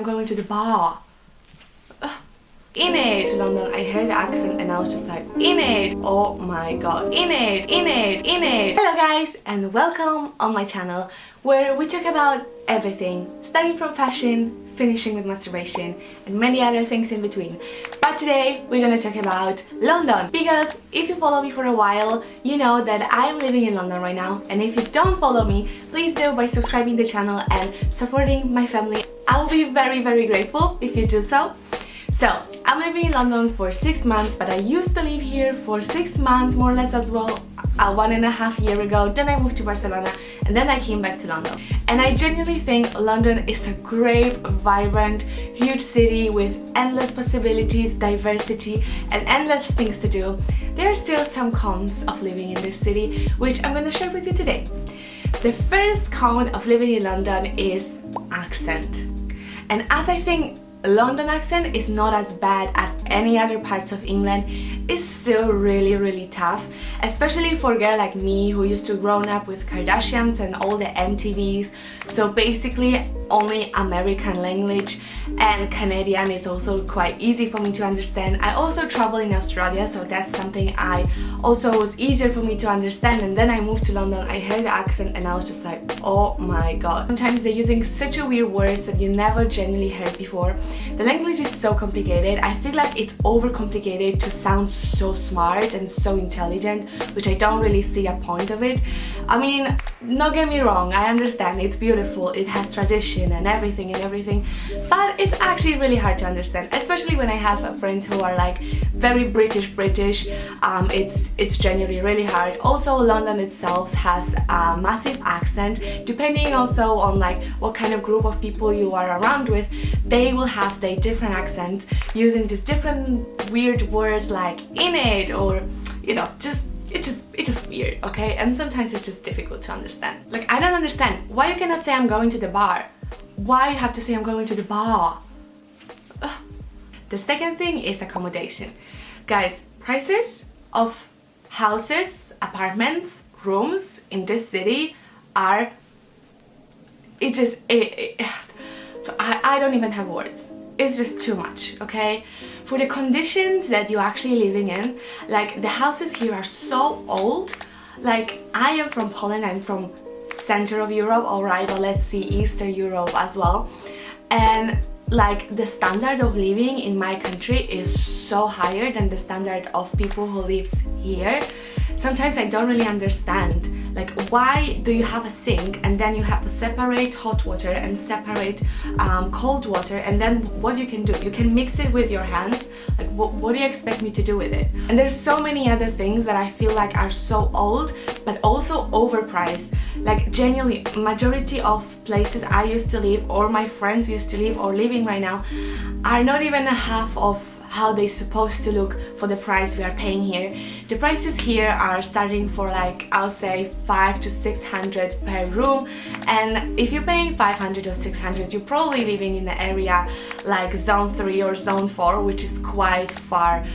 going to the bar. In it, London. I heard the accent and I was just like, in it. Oh my god, in it, in it, in it. Hello guys and welcome on my channel where we talk about everything, starting from fashion, finishing with masturbation and many other things in between. But today we're gonna talk about London, because if you follow me for a while, you know that I'm living in London right now, and if you don't follow me, please do by subscribing to the channel and supporting my family. I will be very grateful if you do so. So, I'm living in London for 6 months, but I used to live here for 6 months more or less as well, 1.5 years ago. Then I moved to Barcelona and then I came back to London. And I genuinely think London is a great, vibrant, huge city with endless possibilities, diversity and endless things to do. There are still some cons of living in this city, which I'm going to share with you today. The first con of living in London is accent. And as I think London accent is not as bad as any other parts of England, it's still really tough, especially for a girl like me who used to grow up with Kardashians and all the MTVs. So basically only American language, and Canadian is also quite easy for me to understand. I also travel in Australia, so that's something I also was easier for me to understand. And then I moved to London, I heard the accent and I was just like, oh my god. Sometimes they're using such a weird words that you never genuinely heard before. The language is so complicated. I feel like it's overcomplicated to sound so smart and so intelligent, which I don't really see a point of it. I mean, don't get me wrong, I understand it's beautiful, it has tradition and everything, but it's actually really hard to understand, especially when I have friends who are like very British. It's genuinely really hard. Also, London itself has a massive accent. Depending also on like what kind of group of people you are around with, they will have their different accent using these different weird words like in it, or you know, it's just weird, okay? And sometimes it's just difficult to understand. Like, I don't understand why you cannot say I'm going to the bar. Why you have to say I'm going to the bar? Ugh. The second thing is accommodation. Guys, prices of houses, apartments, rooms in this city are... I don't even have words. It's just too much, okay? For the conditions that you're actually living in, like the houses here are so old. Like, I am from Poland, I'm from center of Europe, alright, but let's see, Eastern Europe as well. And like the standard of living in my country is so higher than the standard of people who lives here. Sometimes I don't really understand, like, why do you have a sink and then you have to separate hot water and separate cold water, and then what you can do, you can mix it with your hands. Like, what do you expect me to do with it? And there's so many other things that I feel like are so old but also overpriced. Like, genuinely, majority of places I used to live, or my friends used to live or living right now, are not even a half of how they're supposed to look for the price we are paying here. The prices here are starting for, like, I'll say 500 to 600 per room, and if you're paying 500 or 600, you're probably living in an area like zone 3 or zone 4, which is quite far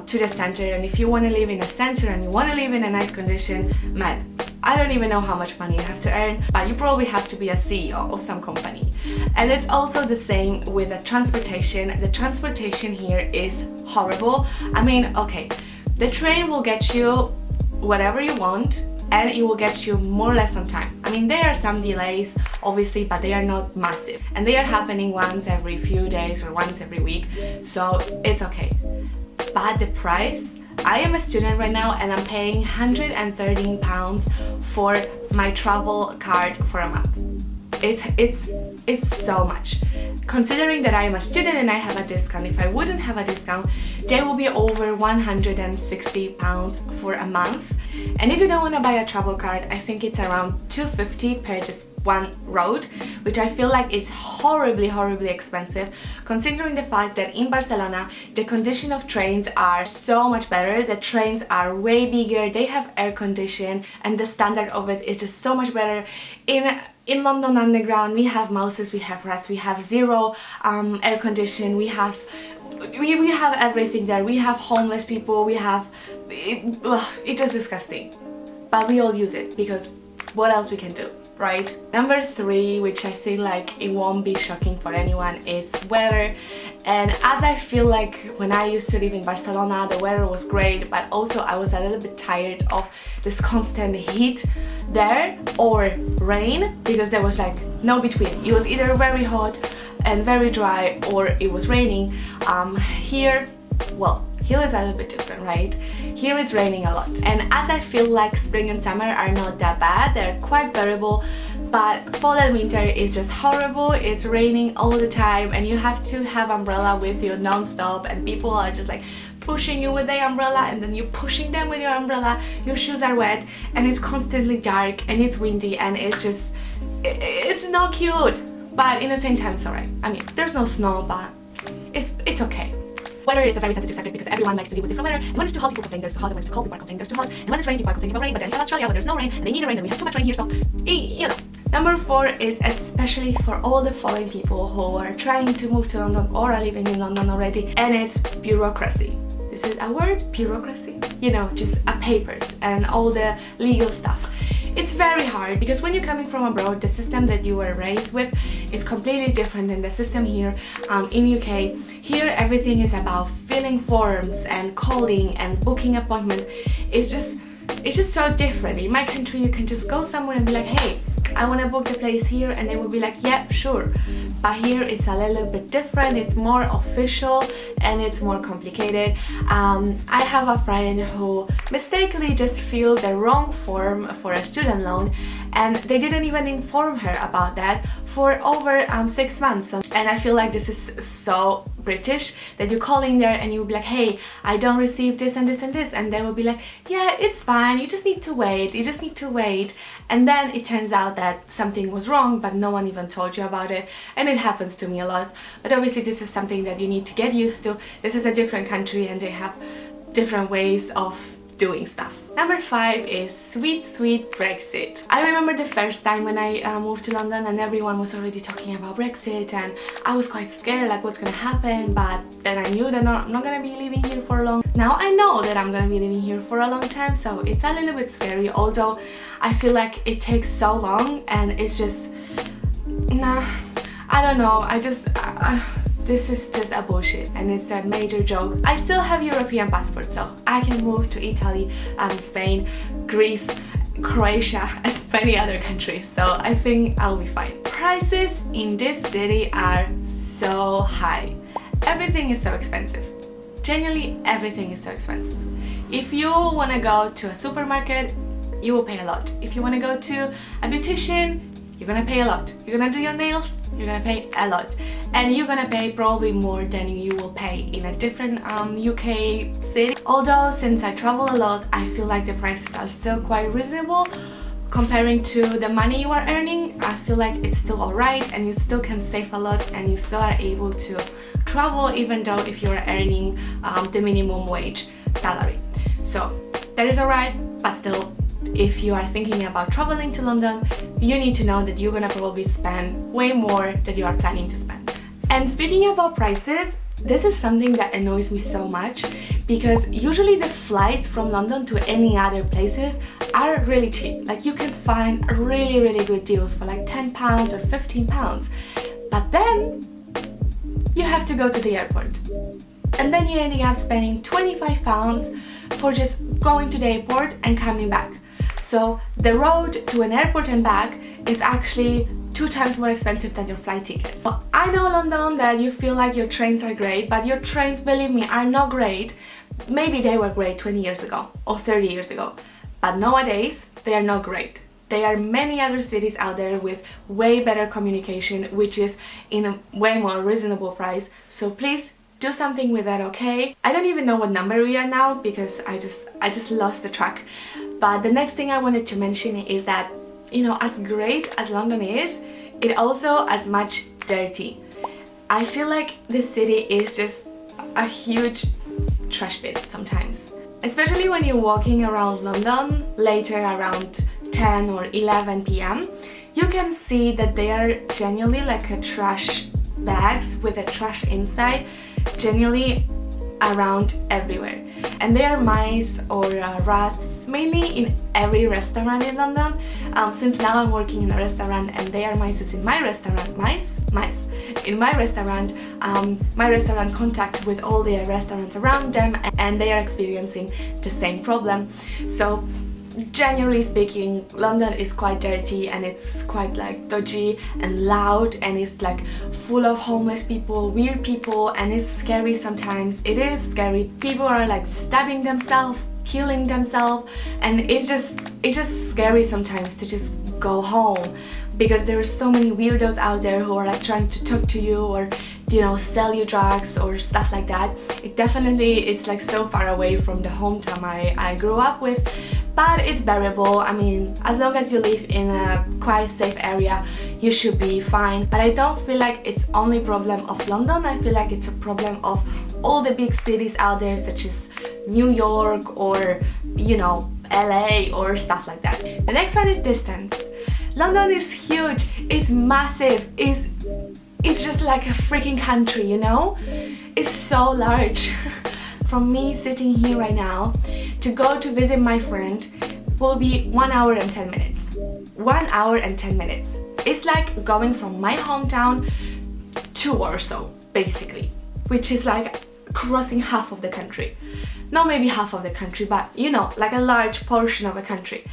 to the center. And if you want to live in a center and you want to live in a nice condition, man, I don't even know how much money you have to earn, but you probably have to be a CEO of some company. And it's also the same with the transportation. The transportation here is horrible. I mean, okay, the train will get you whatever you want and it will get you more or less on time. I mean, there are some delays, obviously, but they are not massive. And they are happening once every few days or once every week, so it's okay. But the price, I am a student right now and I'm paying £113 for my travel card for a month. It's so much. Considering that I am a student and I have a discount, if I wouldn't have a discount, there will be over £160 for a month. And if you don't want to buy a travel card, I think it's around £250 per just one road, which I feel like it's horribly expensive, considering the fact that in Barcelona the condition of trains are so much better. The trains are way bigger, they have air condition, and the standard of it is just so much better. In London Underground we have mouses, we have rats, we have zero air condition, we have everything there. We have homeless people, we have it's just disgusting, but we all use it because what else we can do? right? Number 3, which I feel like it won't be shocking for anyone, is weather. And as I feel like when I used to live in Barcelona, the weather was great, but also I was a little bit tired of this constant heat there or rain, because there was like no between. It was either very hot and very dry, or it was raining. Here, well, here is a little bit different, right? Here it's raining a lot, and as I feel like spring and summer are not that bad, they're quite bearable, but fall and winter is just horrible. It's raining all the time and you have to have umbrella with you non-stop, and people are just like pushing you with the umbrella, and then you're pushing them with your umbrella, your shoes are wet, and it's constantly dark and it's windy, and it's not cute, but in the same time it's alright. I mean, there's no snow, but it's okay. Weather is a very sensitive subject because everyone likes to deal with different weather, and when it's too hot people complain there's too hot, and when it's too cold people are complaining there's too hot, and when it's rain people are complaining about rain, but then you have Australia where there's no rain and they need the rain and we have too much rain here, so you know. Number 4 is especially for all the foreign people who are trying to move to London or are living in London already, and it's bureaucracy. This is a word, bureaucracy? You know, just papers and all the legal stuff. It's very hard because when you're coming from abroad, the system that you were raised with is completely different than the system here in UK. Here everything is about filling forms and calling and booking appointments. It's just so different. In my country you can just go somewhere and be like, hey, I want to book the place here, and they will be like, yeah, sure. But here it's a little bit different, it's more official and it's more complicated. I have a friend who mistakenly just filled the wrong form for a student loan, and they didn't even inform her about that for over 6 months. And I feel like this is so British that you call in there and you'll be like, hey, I don't receive this and this and this, and they will be like, yeah, it's fine, you just need to wait, and then it turns out that something was wrong but no one even told you about it, and it happens to me a lot. But obviously this is something that you need to get used to. This is a different country and they have different ways of doing stuff. Number 5 is sweet Brexit. I remember the first time when I moved to London and everyone was already talking about Brexit, and I was quite scared, like what's gonna happen, but then I knew that I'm not gonna be living here for long. Now I know that I'm gonna be living here for a long time, so it's a little bit scary, although I feel like it takes so long and it's just, nah, I don't know, this is just a bullshit and it's a major joke. I still have European passport, so I can move to Italy, Spain, Greece, Croatia and many other countries, so I think I'll be fine. Prices in this city are so high. Everything is so expensive. Genuinely, everything is so expensive. If you want to go to a supermarket, you will pay a lot. If you want to go to a beautician, you're gonna pay a lot. You're gonna do your nails, you're gonna pay a lot. And you're gonna pay probably more than you will pay in a different UK city. Although since I travel a lot, I feel like the prices are still quite reasonable. Comparing to the money you are earning, I feel like it's still alright, and you still can save a lot and you still are able to travel even though if you are earning the minimum wage salary. So that is alright, but still, if you are thinking about traveling to London, you need to know that you're gonna probably spend way more than you are planning to spend. And speaking about prices, this is something that annoys me so much, because usually the flights from London to any other places are really cheap. Like you can find really good deals for like £10 or £15, but then you have to go to the airport, and then you're ending up spending £25 for just going to the airport and coming back. So the road to an airport and back is actually 2 times more expensive than your flight tickets. So I know, London, that you feel like your trains are great, but your trains, believe me, are not great. Maybe they were great 20 years ago or 30 years ago, but nowadays they are not great. There are many other cities out there with way better communication, which is in a way more reasonable price. So please do something with that, okay? I don't even know what number we are now because I just lost the track. But the next thing I wanted to mention is that, you know, as great as London is, it also as much dirty. I feel like this city is just a huge trash pit sometimes. Especially when you're walking around London later around 10 or 11 p.m. you can see that they are genuinely like a trash bags with a trash inside, genuinely around everywhere. And they are mice or rats, mainly in every restaurant in London. Since now I'm working in a restaurant and they are mice in my restaurant, mice in my restaurant contact with all the restaurants around them, and they are experiencing the same problem. So generally speaking, London is quite dirty and it's quite like dodgy and loud, and it's like full of homeless people, weird people, and it's scary sometimes. It is scary. People are like stabbing themselves, killing themselves, and it's just scary sometimes to just go home, because there are so many weirdos out there who are like trying to talk to you or, you know, sell you drugs or stuff like that. It's like so far away from the hometown I grew up with, but it's bearable. I mean, as long as you live in a quite safe area, you should be fine. But I don't feel like it's only problem of London. I feel like it's a problem of all the big cities out there, such as New York or, you know, LA or stuff like that. The next one is distance. London is huge, it's massive, it's just like a freaking country, you know? It's so large. From me sitting here right now to go to visit my friend will be 1 hour and 10 minutes. 1 hour and 10 minutes. It's like going from my hometown to Warsaw, basically, which is like crossing half of the country. Not maybe half of the country, but you know, like a large portion of a country.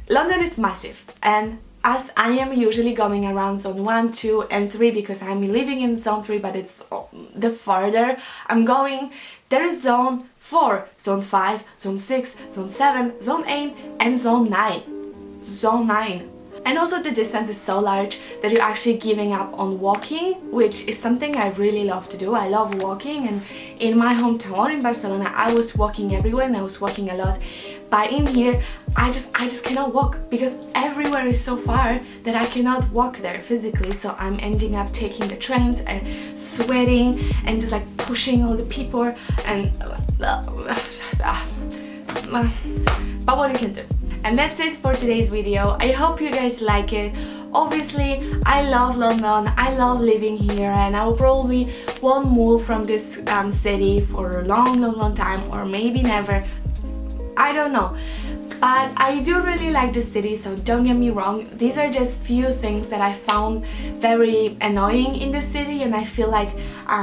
London is massive, and as I am usually going around zone 1, 2 and 3 because I'm living in zone 3, but it's the farther I'm going, there is zone 4, zone 5, zone 6, zone 7, zone 8 and zone 9. Zone 9. And also the distance is so large that you're actually giving up on walking, which is something I really love to do. I love walking, and in my hometown or in Barcelona I was walking everywhere and I was walking a lot. But in here I just cannot walk because everywhere is so far that I cannot walk there physically. So I'm ending up taking the trains and sweating and just like pushing all the people and but what you can do. And that's it for today's video. I hope you guys like it. Obviously, I love London, I love living here, and I will probably won't move from this city for a long time, or maybe never. I don't know. But I do really like the city, so don't get me wrong. These are just few things that I found very annoying in the city, and I feel like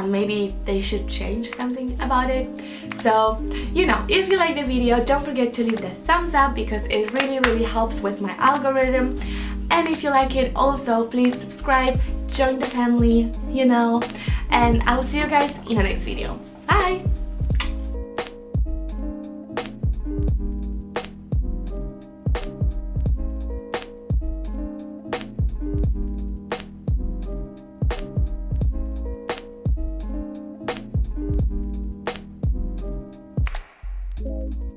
maybe they should change something about it. So, you know, if you like the video, don't forget to leave the thumbs up because it really helps with my algorithm. And if you like it also, please subscribe, join the family, you know. And I will see you guys in the next video. Bye! Thank you.